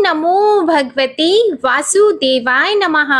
नमो भगवते वासुदेवाय नमः।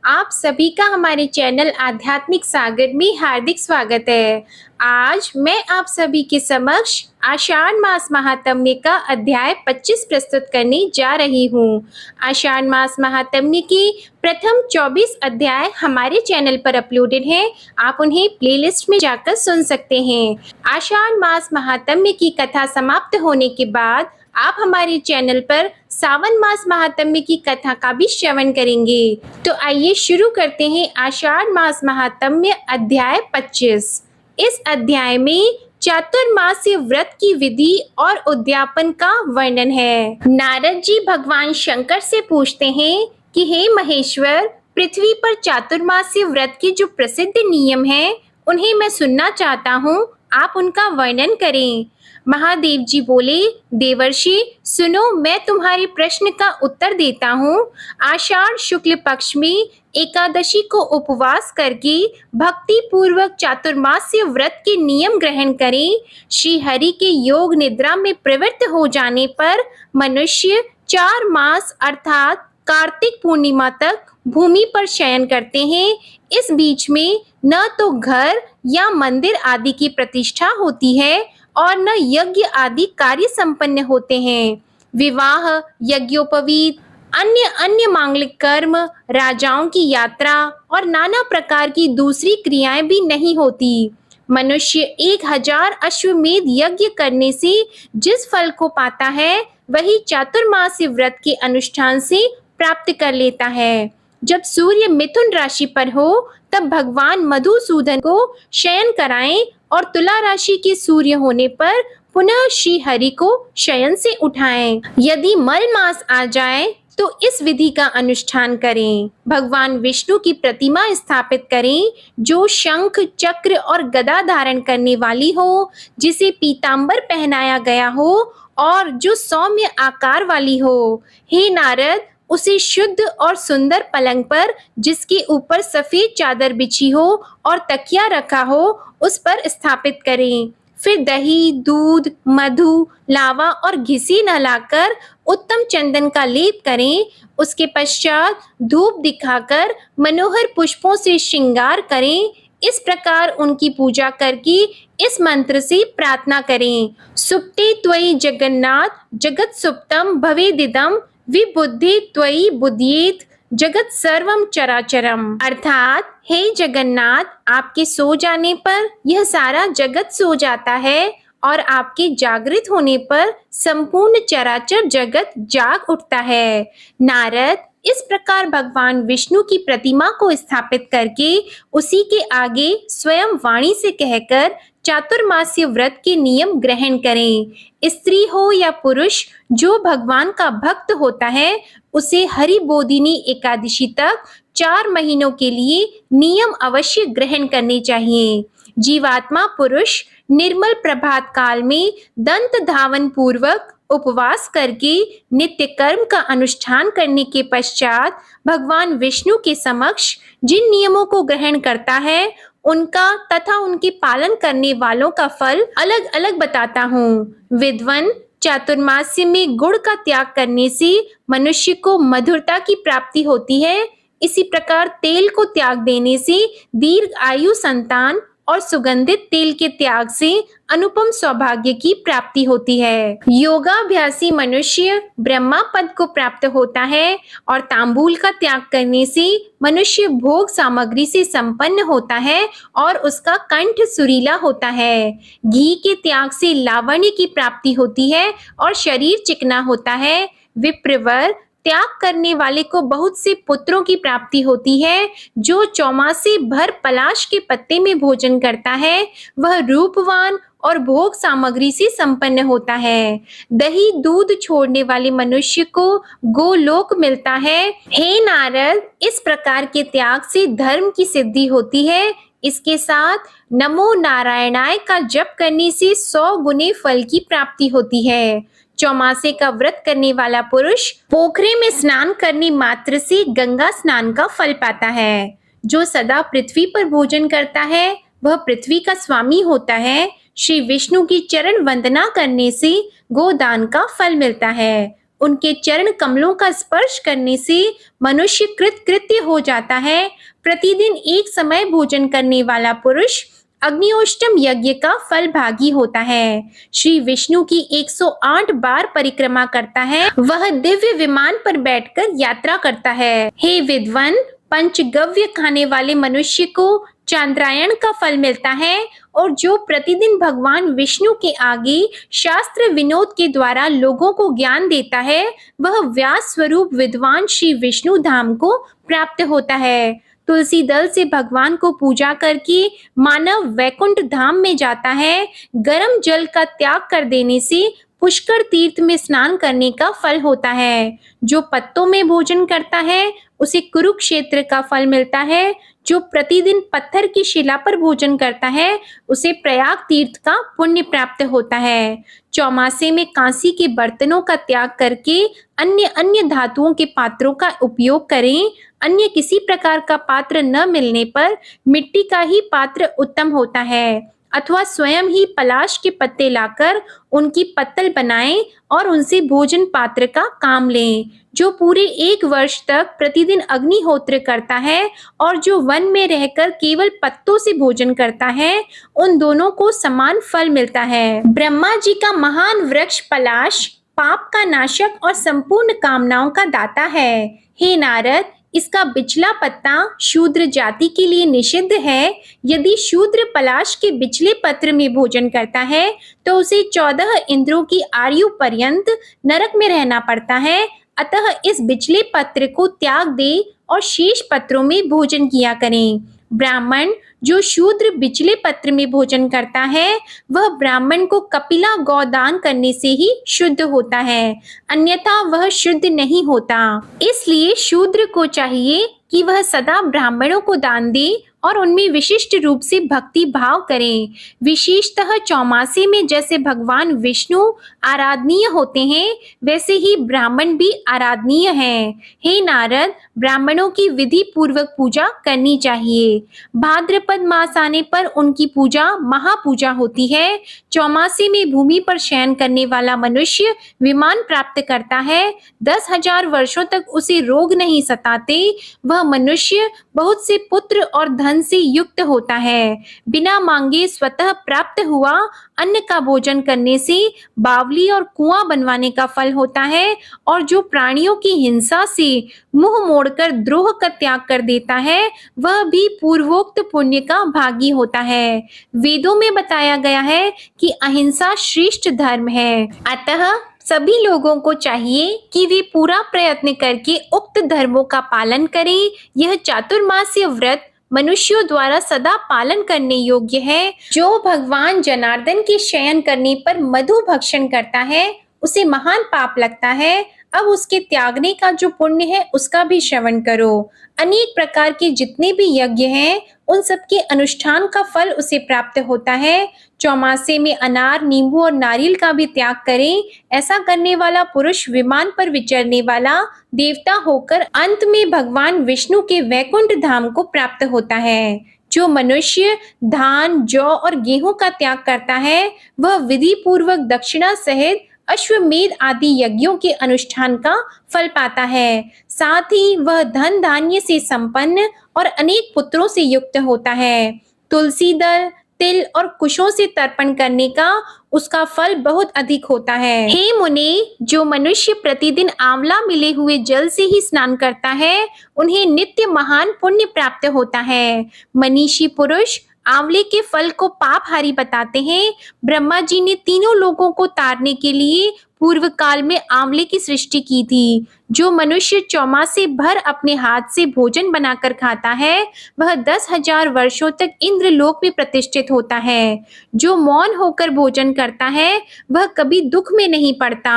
आप सभी का हमारे चैनल आध्यात्मिक सागर में हार्दिक स्वागत है। आज मैं आप सभी के समक्ष आषाढ़ मास महात्म्य का अध्याय 25 प्रस्तुत करने जा रही हूँ। आषाढ़ मास महात्म्य की प्रथम 24 अध्याय हमारे चैनल पर अपलोडेड हैं। आप उन्हें प्लेलिस्ट में जाकर सुन सकते हैं। आषाढ़ मास महात्म्य की कथा समाप्त होने के बाद आप हमारे चैनल पर सावन मास महात्म्य की कथा का भी श्रवण करेंगे। तो आइए शुरू करते हैं आषाढ़ मास महात्म्य अध्याय 25। इस अध्याय में चातुर्मास्य व्रत की विधि और उद्यापन का वर्णन है। नारद जी भगवान शंकर से पूछते हैं कि हे महेश्वर, पृथ्वी पर चातुर्मास्य व्रत के जो प्रसिद्ध नियम हैं उन्हें मैं सुनना चाहता हूँ, आप उनका वर्णन करें। महादेव जी बोले, देवर्षि सुनो, मैं तुम्हारे प्रश्न का उत्तर देता हूँ। आषाढ़ शुक्ल पक्ष में एकादशी को उपवास करके भक्ति पूर्वक चातुर्मास्य व्रत के नियम ग्रहण करें। श्री हरि के योग निद्रा में प्रवृत्त हो जाने पर मनुष्य 4 मास अर्थात कार्तिक पूर्णिमा तक भूमि पर शयन करते हैं। इस बीच में न तो घर या मंदिर आदि की प्रतिष्ठा होती है और न यज्ञ आदि कार्य संपन्न होते हैं। विवाह, यज्ञोपवीत, अन्य मांगलिक कर्म, राजाओं की यात्रा और नाना प्रकार की दूसरी क्रियाएं भी नहीं होती। मनुष्य 1000 अश्वमेध यज्ञ करने से जिस फल को पाता है वही चातुर्मास्य व्रत के अनुष्ठान से प्राप्त कर लेता है। जब सूर्य मिथुन राशि पर हो तब भगवान मधुसूदन को शयन कराएं और तुला राशि के सूर्य होने पर पुनः श्री हरि को शयन से उठाएं। यदि मल मास आ जाए तो इस विधि का अनुष्ठान करें। भगवान विष्णु की प्रतिमा स्थापित करें जो शंख, चक्र और गदा धारण करने वाली हो, जिसे पीतांबर पहनाया गया हो और जो सौम्य आकार वाली हो। हे नारद, उसे शुद्ध और सुंदर पलंग पर, जिसके ऊपर सफेद चादर बिछी हो और तकिया रखा हो, उस पर स्थापित करें। फिर दही, दूध, मधु, लावा और घिसी नहलाकर उत्तम चंदन का लेप करें। उसके पश्चात धूप दिखाकर मनोहर पुष्पों से श्रृंगार करें। इस प्रकार उनकी पूजा करके इस मंत्र से प्रार्थना करें। सुप्ते त्वयि जगन्नाथ जगत सुप्तम भवेदिदम विबुद्धि त्वयि बुद्धेत जगत सर्वम चराचरम। अर्थात हे जगन्नाथ, आपके सो जाने पर यह सारा जगत सो जाता है और आपके जागृत होने पर संपूर्ण चराचर जगत जाग उठता है। नारद, इस प्रकार भगवान विष्णु की प्रतिमा को स्थापित करके उसी के आगे स्वयं वाणी से कहकर चातुर्मास्य व्रत के नियम ग्रहण करें। स्त्री हो या पुरुष, जो भगवान का भक्त होता है उसे हरि बोधिनी एकादशी तक 4 महीनों के लिए नियम अवश्य ग्रहण करने चाहिए। जीवात्मा पुरुष निर्मल प्रभात काल में दंत धावन पूर्वक उपवास करके नित्य कर्म का अनुष्ठान करने के पश्चात भगवान विष्णु के समक्ष जिन नियमों को ग्रहण करता है उनका तथा उनके पालन करने वालों का फल अलग अलग बताता हूँ। विद्वन, चातुर्मास्य में गुड़ का त्याग करने से मनुष्य को मधुरता की प्राप्ति होती है। इसी प्रकार तेल को त्याग देने से दीर्घ आयु, संतान और सुगंधित तेल के त्याग से अनुपम सौभाग्य की प्राप्ति होती है। योगाभ्यासी मनुष्य ब्रह्मा पद को प्राप्त होता है और तांबूल का त्याग करने से मनुष्य भोग सामग्री से संपन्न होता है और उसका कंठ सुरीला होता है। घी के त्याग से लावण्य की प्राप्ति होती है और शरीर चिकना होता है। विप्रवर, त्याग करने वाले को बहुत से पुत्रों की प्राप्ति होती है। जो चौमासे भर पलाश के पत्ते में भोजन करता है वह रूपवान और भोग सामग्री से संपन्न होता है। दही दूध छोड़ने वाले मनुष्य को गोलोक मिलता है। हे नारद, इस प्रकार के त्याग से धर्म की सिद्धि होती है। इसके साथ नमो नारायणाय का जप करने से 100 गुने फल की प्राप्ति होती है। चौमासे का व्रत करने वाला पुरुष पोखरे में स्नान करने मात्र से गंगा स्नान का फल पाता है। जो सदा पृथ्वी पर भोजन करता है वह पृथ्वी का स्वामी होता है। श्री विष्णु की चरण वंदना करने से गोदान का फल मिलता है। उनके चरण कमलों का स्पर्श करने से मनुष्य कृतकृत्य हो जाता है। प्रतिदिन एक समय भोजन करने वाला पुरुष अग्निहोष्टम यज्ञ का फल भागी होता है। श्री विष्णु की 108 बार परिक्रमा करता है। वह दिव्य विमान पर बैठकर यात्रा करता है। हे विद्वन, पंचगव्य खाने वाले मनुष्य को चांद्रायण का फल मिलता है, और जो प्रतिदिन भगवान विष्णु के आगे शास्त्र विनोद के द्वारा लोगों को ज्ञान देता है, वह व्यास स्वरूप विद्वान श्री विष्णु धाम को प्राप्त होता है। तुलसी दल से भगवान को पूजा करके मानव वैकुंठ धाम में जाता है। गर्म जल का त्याग कर देने से पुष्कर तीर्थ में स्नान करने का फल होता है। जो पत्तों में भोजन करता है उसे कुरुक्षेत्र का फल मिलता है। जो प्रतिदिन पत्थर की शिला पर भोजन करता है उसे प्रयाग तीर्थ का पुण्य प्राप्त होता है। चौमासे में कांसी के बर्तनों का त्याग करके अन्य अन्य धातुओं के पात्रों का उपयोग करें। अन्य किसी प्रकार का पात्र न मिलने पर मिट्टी का ही पात्र उत्तम होता है, अथवा स्वयं ही पलाश के पत्ते लाकर उनकी पत्तल बनाएं और उनसे भोजन पात्र का काम लें। जो पूरे 1 वर्ष तक प्रतिदिन अग्निहोत्र करता है और जो वन में रहकर केवल पत्तों से भोजन करता है, उन दोनों को समान फल मिलता है। ब्रह्मा जी का महान वृक्ष पलाश पाप का नाशक और संपूर्ण कामनाओं का दाता है। हे नारद, इसका बिचला पत्ता शूद्र जाति के लिए निषिद्ध है। यदि शूद्र पलाश के बिचले पत्र में भोजन करता है तो उसे 14 इंद्रों की आयु पर्यंत नरक में रहना पड़ता है। अतः इस बिचले पत्र को त्याग दे और शेष पत्रों में भोजन किया करें। ब्राह्मण जो शूद्र बिचले पत्र में भोजन करता है, वह ब्राह्मण को कपिला गौदान करने से ही शुद्ध होता है, अन्यथा वह शुद्ध नहीं होता। इसलिए शूद्र को चाहिए कि वह सदा ब्राह्मणों को दान दे और उनमें विशिष्ट रूप से भक्ति भाव करें। विशेषतः चौमासे में जैसे भगवान विष्णु आराधनीय होते हैं, वैसे ही ब्राह्मण भी आराधनीय हैं। हे नारद, ब्राह्मणों की विधि पूर्वक पूजा करनी चाहिए। भाद्रपद मास आने पर उनकी पूजा महापूजा होती है। चौमासे में भूमि पर शयन करने वाला मनुष्य विमान प्राप्त करता है। 10,000 वर्षों तक उसे रोग नहीं सताते। वह मनुष्य बहुत से पुत्र और धन से युक्त होता है। बिना मांगे स्वतः प्राप्त हुआ अन्न का भोजन करने से बावली और कुआं बनवाने का फल होता है, और जो प्राणियों की हिंसा से मुंह मोड़कर द्रोह का त्याग कर देता है, वह भी पूर्वोक्त पुण्य का भागी होता है। वेदों में बताया गया है कि अहिंसा श्रेष्ठ धर्म है। अतः सभी लोगों को चाहिए कि वे पूरा प्रयत्न करके उक्त धर्मों का पालन करें। यह चातुर्मास्य व्रत मनुष्यों द्वारा सदा पालन करने योग्य है। जो भगवान जनार्दन के शयन करने पर मधु भक्षण करता है उसे महान पाप लगता है। अब उसके त्यागने का जो पुण्य है उसका भी श्रवण करो। अनेक प्रकार के जितने भी यज्ञ हैं उन सब के अनुष्ठान का फल उसे प्राप्त होता है। चौमासे में अनार, नींबू और नारियल का भी त्याग करें। ऐसा करने वाला पुरुष विमान पर विचरने वाला देवता होकर अंत में भगवान विष्णु के वैकुंठ धाम को प्राप्त होता है। जो मनुष्य धान, जौ और गेहूं का त्याग करता है, वह विधि पूर्वक दक्षिणा सहित अश्वमेध आदि यज्ञों के अनुष्ठान का फल पाता है। साथ ही वह धन धान्य से संपन्न और अनेक पुत्रों से युक्त होता है। तुलसी दल, तिल और कुशों से तर्पण करने का उसका फल बहुत अधिक होता है। हे मुने, जो मनुष्य प्रतिदिन आंवला मिले हुए जल से ही स्नान करता है, उन्हें नित्य महान पुण्य प्राप्त होता है। मनीषी पुरुष आंवले के फल को पापहारी बताते हैं। ब्रह्मा जी ने तीनों लोगों को तारने के लिए पूर्व काल में आंवले की सृष्टि की थी। जो मनुष्य चौमासे भर अपने हाथ से भोजन बनाकर खाता है, वह 10,000 वर्षों तक इंद्रलोक में प्रतिष्ठित होता है। जो मौन होकर भोजन करता है, वह कभी दुख में नहीं पड़ता।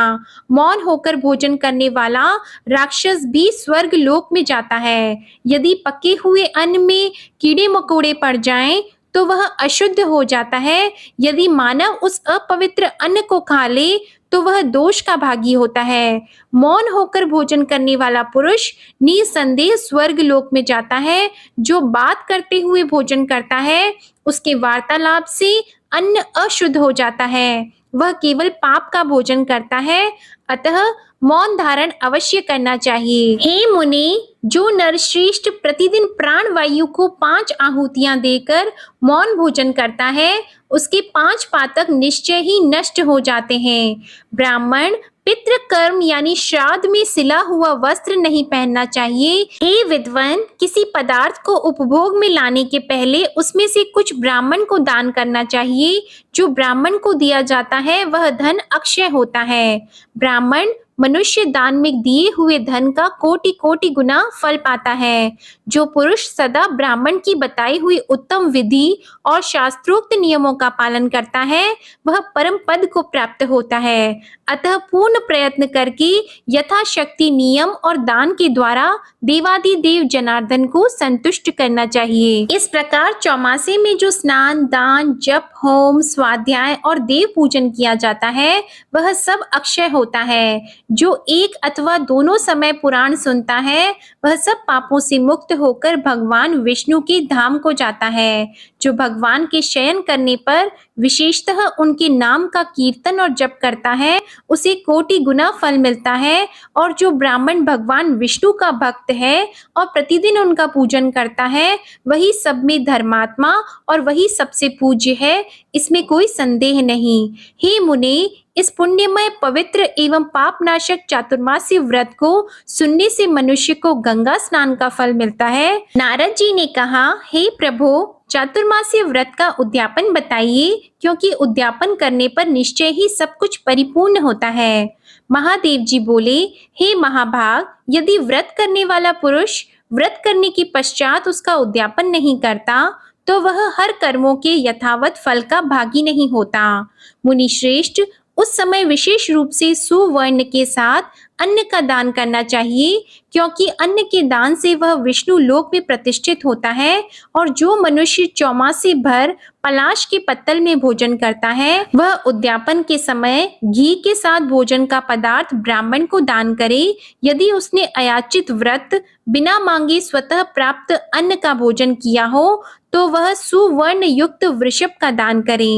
मौन होकर भोजन करने वाला राक्षस भी स्वर्ग लोक में जाता है। यदि पके हुए अन्न में कीड़े मकोड़े पड़ जाएं, तो वह अशुद्ध हो जाता है। यदि मानव उस अपवित्र अन्न को खा ले तो वह दोष का भागी होता है। मौन होकर भोजन करने वाला पुरुष निसंदेह स्वर्ग लोक में जाता है। जो बात करते हुए भोजन करता है, उसके वार्तालाप से अन्न अशुद्ध हो जाता है। वह केवल पाप का भोजन करता है, अतः मौन धारण अवश्य करना चाहिए। हे मुनि, जो नरश्रेष्ठ प्रतिदिन प्राण वायु को 5 आहुतियां देकर मौन भोजन करता है, उसके 5 पातक निश्चय ही नष्ट हो जाते हैं। ब्राह्मण पितृ कर्म यानी श्राद्ध में सिला हुआ वस्त्र नहीं पहनना चाहिए। हे विद्वान, किसी पदार्थ को उपभोग में लाने के पहले उसमें से कुछ ब्राह्मण को दान करना चाहिए। जो ब्राह्मण को दिया जाता है वह धन अक्षय होता है। ब्राह्मण मनुष्य दान में दिए हुए धन का कोटि कोटि गुना फल पाता है। जो पुरुष सदा ब्राह्मण की बताई हुई उत्तम विधि और शास्त्रोक्त नियमों का पालन करता है, वह परम पद को प्राप्त होता है। अतः पूर्ण प्रयत्न करके यथाशक्ति नियम और दान के द्वारा देवादिदेव जनार्दन को संतुष्ट करना चाहिए। इस प्रकार चौमासे में जो स्नान, दान, जप, होम, स्वाध्याय और देव पूजन किया जाता है, वह सब अक्षय होता है। जो एक अथवा दोनों समय पुराण सुनता है, वह सब पापों से मुक्त होकर भगवान विष्णु के धाम को जाता है। जो भगवान के शयन करने पर विशेषतः उनके नाम का कीर्तन और जप करता है, उसे कोटि गुना फल मिलता है। और जो ब्राह्मण भगवान विष्णु का भक्त है और प्रतिदिन उनका पूजन करता है, वही सब में धर्मात्मा और वही सबसे पूज्य है, इसमें कोई संदेह नहीं। हे मुने, इस पुण्यमय, पवित्र एवं पापनाशक चातुर्मास्य व्रत को सुनने से मनुष्य को गंगा स्नान का फल मिलता है। नारद जी ने कहा, हे प्रभु, चातुर्मास्य व्रत का उद्यापन बताइए, क्योंकि उद्यापन करने पर निश्चय ही सब कुछ परिपूर्ण होता है। महादेव जी बोले, हे महाभाग, यदि व्रत करने वाला पुरुष व्रत करने के पश्चात उसका उद्यापन नहीं करता, तो वह हर कर्मों के यथावत फल का भागी नहीं होता। मुनि श्रेष्ठ, उस समय विशेष रूप से सुवर्ण के साथ अन्न का दान करना चाहिए, क्योंकि अन्न के दान से वह विष्णु लोक में प्रतिष्ठित होता है। और जो मनुष्य चौमासे भर पलाश के पत्तल में भोजन करता है, वह उद्यापन के समय घी के साथ भोजन का पदार्थ ब्राह्मण को दान करे। यदि उसने अयाचित व्रत बिना मांगे स्वतः प्राप्त अन्न का भोजन किया हो, तो वह सुवर्ण युक्त वृषभ का दान करे।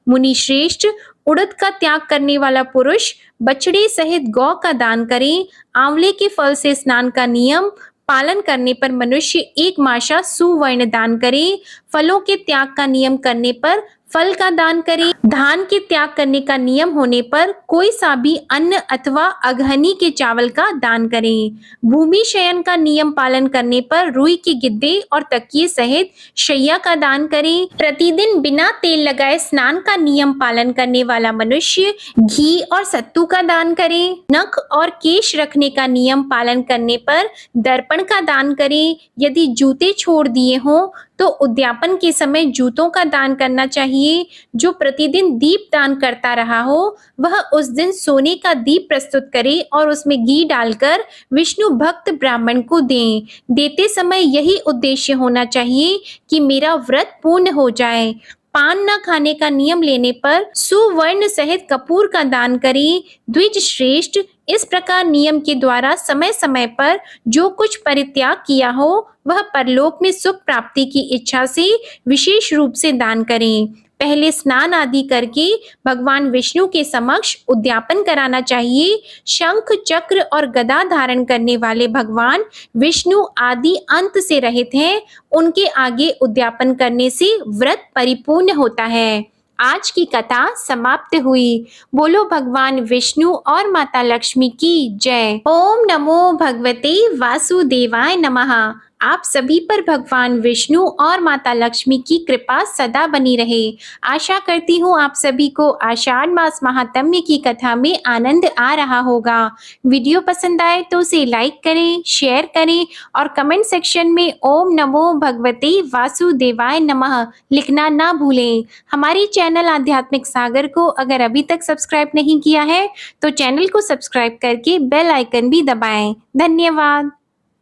मुनि श्रेष्ठ, उड़द का त्याग करने वाला पुरुष बछड़े सहित गौ का दान करे। आंवले के फल से स्नान का नियम पालन करने पर मनुष्य एक मासा सुवर्ण दान करे। फलों के त्याग का नियम करने पर फल का दान करे। धान के त्याग करने का नियम होने पर कोई सा भी अन्न अथवा अगहनी के चावल का दान करें। भूमि शयन का नियम पालन करने पर रुई के गिद्दे और तकिए सहित शैया का दान करें। प्रतिदिन बिना तेल लगाए स्नान का नियम पालन करने वाला मनुष्य घी और सत्तू का दान करे। नख और केश रखने का नियम पालन करने पर दर्पण का दान करें। यदि जूते छोड़ दिए हों तो उद्यापन के समय जूतों का दान करना चाहिए। जो प्रतिदिन दीप दान करता रहा हो, वह उस दिन सोने का दीप प्रस्तुत करे और उसमें घी डालकर विष्णु भक्त ब्राह्मण को दें। देते समय यही उद्देश्य होना चाहिए कि मेरा व्रत पूर्ण हो जाए। पान न खाने का नियम लेने पर सुवर्ण सहित कपूर का दान करें। द्विज श्रेष्ठ, इस प्रकार नियम के द्वारा समय समय पर जो कुछ परित्याग किया हो, वह परलोक में सुख प्राप्ति की इच्छा से विशेष रूप से दान करें। पहले स्नान आदि करके भगवान विष्णु के समक्ष उद्यापन कराना चाहिए। शंख, चक्र और गदा धारण करने वाले भगवान विष्णु आदि अंत से रहित हैं। उनके आगे उद्यापन करने से व्रत परिपूर्ण होता है। आज की कथा समाप्त हुई। बोलो भगवान विष्णु और माता लक्ष्मी की जय। ओम नमो भगवते वासुदेवाय नमः। आप सभी पर भगवान विष्णु और माता लक्ष्मी की कृपा सदा बनी रहे। आशा करती हूँ आप सभी को आषाढ़ मास महात्म्य की कथा में आनंद आ रहा होगा। वीडियो पसंद आए तो उसे लाइक करें, शेयर करें और कमेंट सेक्शन में ओम नमो भगवते वासुदेवाय नमः लिखना ना भूलें। हमारे चैनल आध्यात्मिक सागर को अगर अभी तक सब्सक्राइब नहीं किया है तो चैनल को सब्सक्राइब करके बेल आइकन भी दबाएं। धन्यवाद।